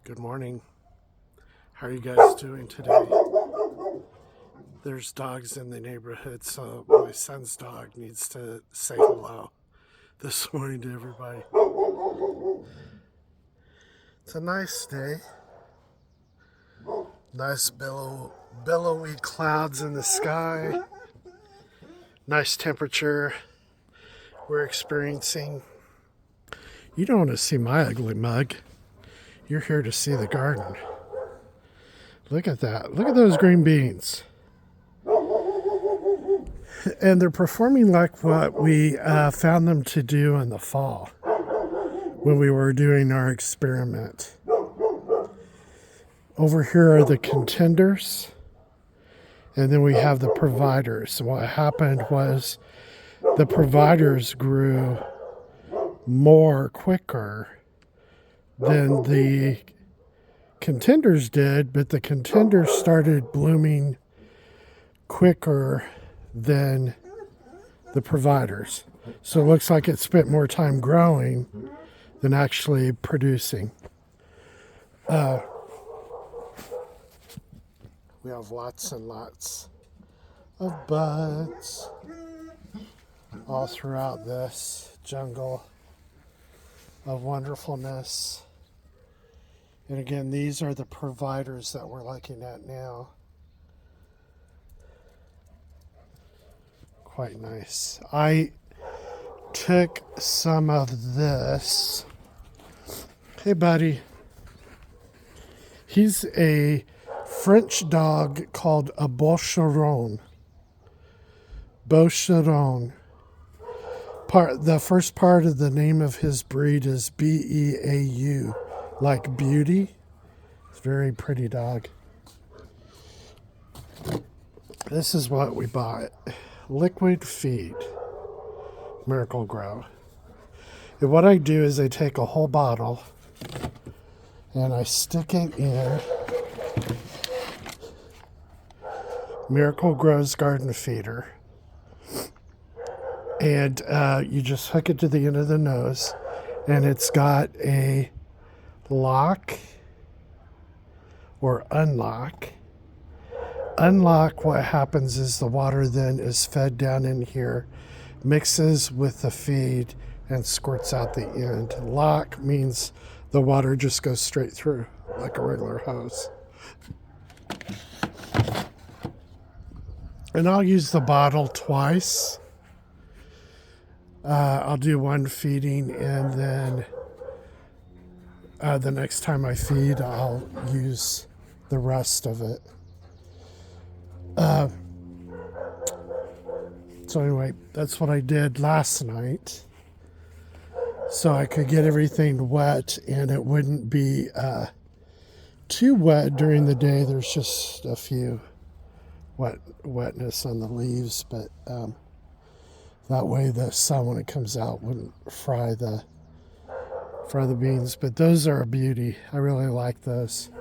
Good morning. How are you guys doing today? There's dogs in the neighborhood, so my son's dog needs to say hello this morning to everybody. It's a nice day. Nice billowy clouds in the sky. Nice temperature we're experiencing. You don't want to see my ugly mug. You're here to see the garden. Look at that. Look at those green beans. And they're performing like what we found them to do in the fall when we were doing our experiment. Over here are the contenders, and then we have the providers. What happened was the providers grew quicker than the contenders did, but the contenders started blooming quicker than the providers. So it looks like it spent more time growing than actually producing. We have lots and lots of buds all throughout this jungle of wonderfulness. And again, these are the providers that we're looking at now. Quite nice. I took some of this. Hey, buddy. He's a French dog called a Boucheron. Boucheron. The first part of the name of his breed is Beau, like beauty. It's a very pretty dog. This is what we bought. Liquid feed, Miracle Grow. And what I do is I take a whole bottle and I stick it in Miracle Grow's garden feeder. And you just hook it to the end of the nose, and it's got a lock or unlock. Unlock, what happens is the water then is fed down in here, mixes with the feed, and squirts out the end. Lock means the water just goes straight through like a regular hose. And I'll use the bottle twice. I'll do one feeding, and then the next time I feed, I'll use the rest of it. So anyway, that's what I did last night, so I could get everything wet and it wouldn't be too wet during the day. There's just a few wetness on the leaves, but that way the sun, when it comes out, wouldn't fry the beans. But those are a beauty. I really like those.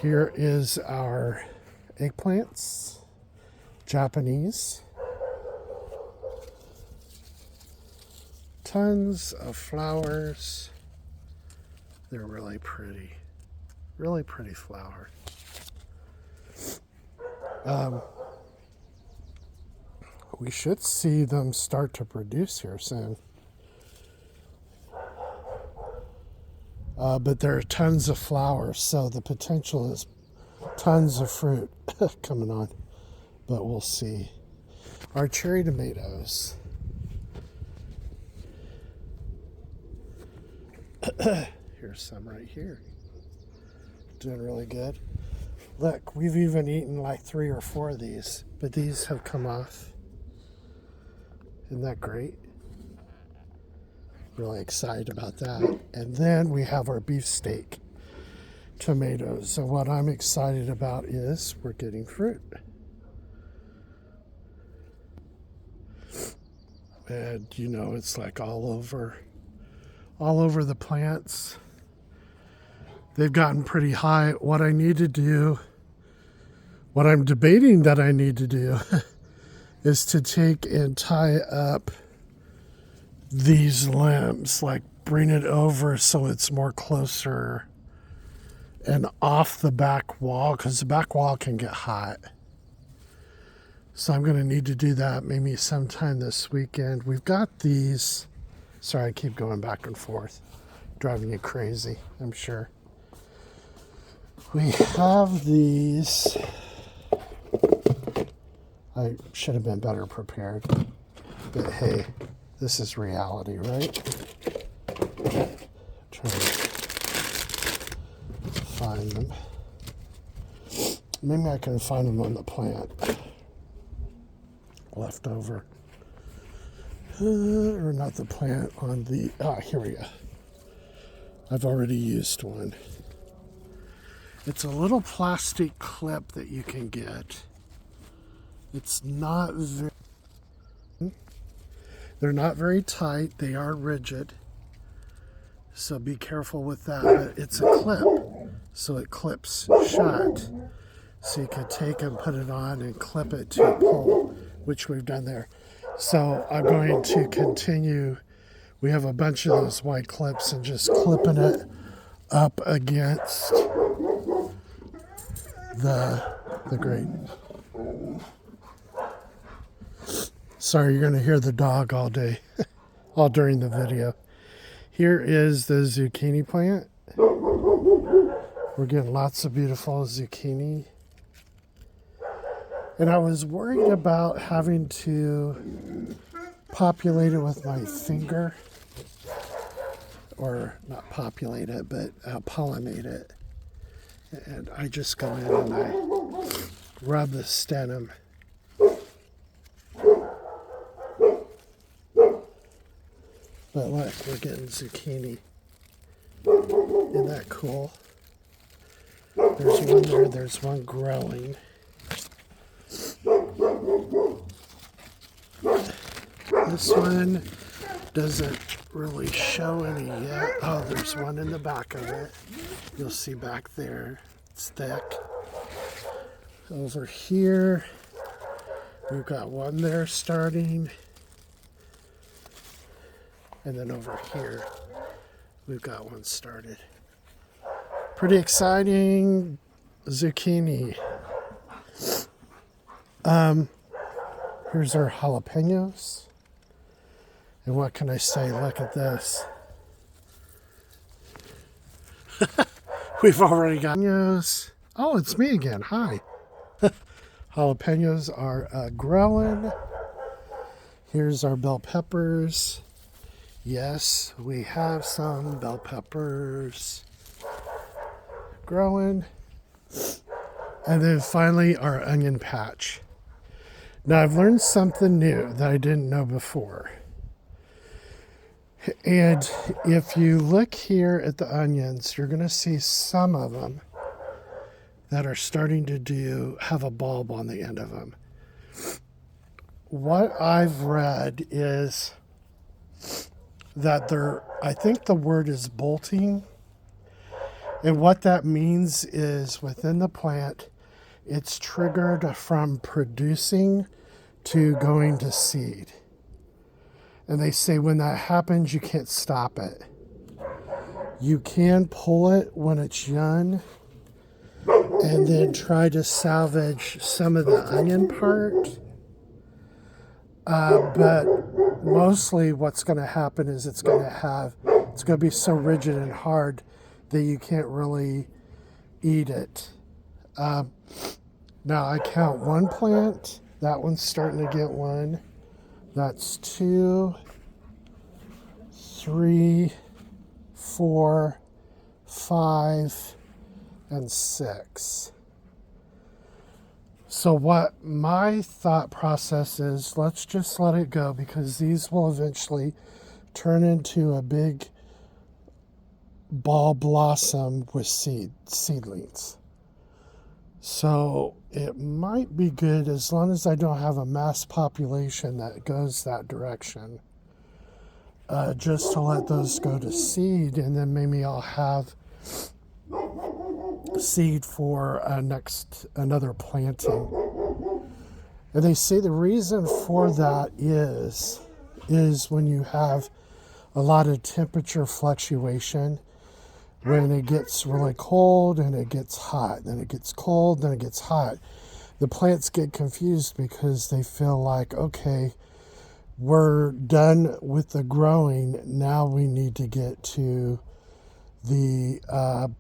Here is our eggplants, Japanese. Tons of flowers. They're really pretty. Really pretty flower. We should see them start to produce here soon. But there are tons of flowers, so the potential is tons of fruit coming on. But we'll see. Our cherry tomatoes. Here's some right here. Doing really good. Look, we've even eaten like 3 or 4 of these, but these have come off. Isn't that great? Really excited about that. And then we have our beefsteak tomatoes. So what I'm excited about is we're getting fruit. And you know, it's like all over the plants. They've gotten pretty high. What I need to do, what I'm debating that I need to do is to take and tie up these limbs, like bring it over so it's more closer and off the back wall because the back wall can get hot. So I'm going to need to do that maybe sometime this weekend. We've got these. Sorry, I keep going back and forth. Driving you crazy, I'm sure. We have these. I should have been better prepared. But hey, this is reality, right? Trying to find them. Maybe I can find them on the plant. Left over. Or not the plant, on the... here we go. I've already used one. It's a little plastic clip that you can get. It's not very... They're not very tight. They are rigid. So be careful with that. But it's a clip. So it clips shut. So you can take and put it on and clip it to a pole, which we've done there. So I'm going to continue. We have a bunch of those white clips and just clipping it up against the grate. Sorry, you're going to hear the dog all day, all during the video. Here is the zucchini plant. We're getting lots of beautiful zucchini. And I was worried about having to populate it with my finger. Or not populate it, but pollinate it. And I just go in and I rub the stem. But look, we're getting zucchini. Isn't that cool? There's one there, there's one growing. This one doesn't really show any yet. Oh, there's one in the back of it. You'll see back there. It's thick. Over here, we've got one there starting. And then over here, we've got one started. Pretty exciting zucchini. Here's our jalapenos. And what can I say? Look at this. We've already got jalapenos. Oh, it's me again. Hi. Jalapenos are growing. Here's our bell peppers. Yes, we have some bell peppers growing. And then finally our onion patch. Now I've learned something new that I didn't know before. And if you look here at the onions, you're going to see some of them that are starting to have a bulb on the end of them. What I've read is that I think the word is bolting. And what that means is within the plant, it's triggered from producing to going to seed. And they say when that happens, you can't stop it. You can pull it when it's young and then try to salvage some of the onion part. But mostly what's going to happen is it's going to be so rigid and hard that you can't really eat it. Now I count one plant. That one's starting to get one. That's 2, 3, 4, 5, and 6. So what my thought process is, let's just let it go because these will eventually turn into a big ball blossom with seedlings. So it might be good as long as I don't have a mass population that goes that direction. Just to let those go to seed, and then maybe I'll have seed for another planting. And they say the reason for that is when you have a lot of temperature fluctuation, when it gets really cold and it gets hot, then it gets cold, then it gets hot, the plants get confused because they feel like, okay, we're done with the growing. Now we need to get to the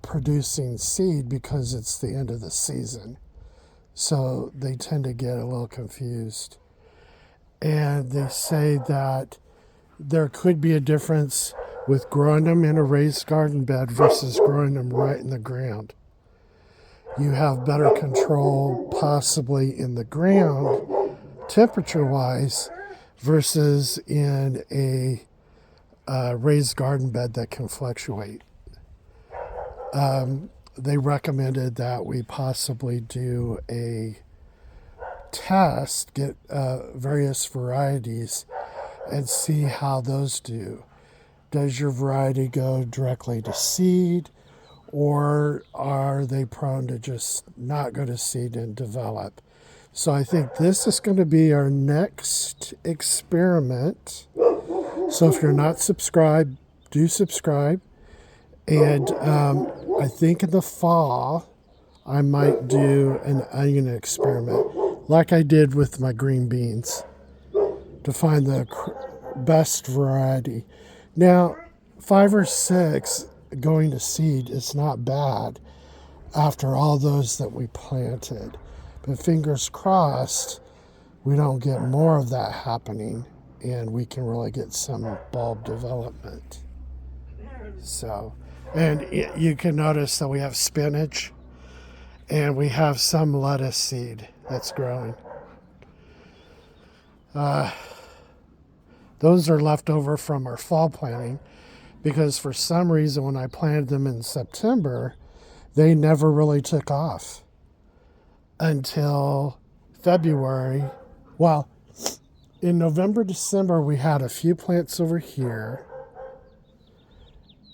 producing seed because it's the end of the season. So they tend to get a little confused. And they say that there could be a difference with growing them in a raised garden bed versus growing them right in the ground. You have better control possibly in the ground, temperature-wise, versus in a raised garden bed that can fluctuate. They recommended that we possibly do a test, get various varieties, and see how those do. Does your variety go directly to seed, or are they prone to just not go to seed and develop? So I think this is going to be our next experiment. So if you're not subscribed, do subscribe. And I think in the fall, I might do an onion experiment, like I did with my green beans, to find the best variety. Now, 5 or 6 going to seed is not bad after all those that we planted. But fingers crossed, we don't get more of that happening and we can really get some bulb development. So, and you can notice that we have spinach and we have some lettuce seed that's growing. Those are left over from our fall planting because for some reason when I planted them in September, they never really took off until February. Well, in November, December, we had a few plants over here,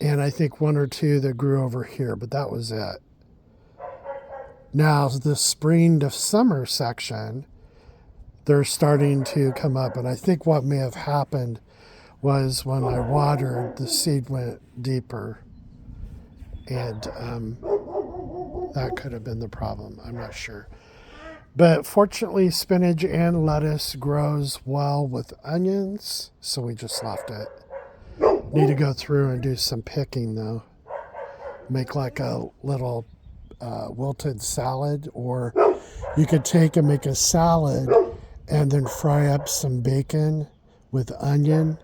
and I think 1 or 2 that grew over here, but that was it. Now, the spring to summer section, they're starting to come up, and I think what may have happened was when I watered, the seed went deeper, and that could have been the problem. I'm not sure. But fortunately, spinach and lettuce grows well with onions, so we just left it. Need to go through and do some picking, though. Make like a little wilted salad, or you could take and make a salad and then fry up some bacon with onion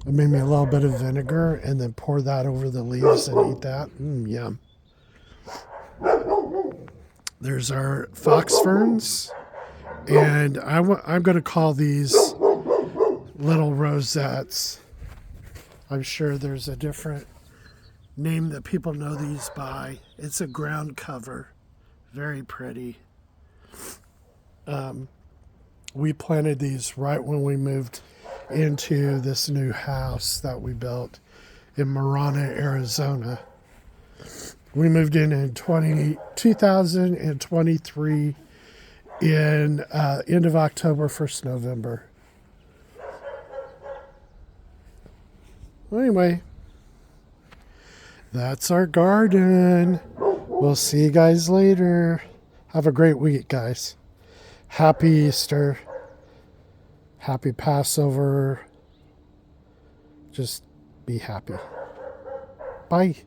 and maybe a little bit of vinegar and then pour that over the leaves and eat that. Yum. There's our fox ferns, and I'm going to call these little rosettes. I'm sure there's a different name that people know these by. It's a ground cover. Very pretty. We planted these right when we moved into this new house that we built in Marana, Arizona. We moved in 2023 in end of October, 1st November. Well, anyway, that's our garden. We'll see you guys later. Have a great week, guys. Happy Easter. Happy Passover. Just be happy. Bye.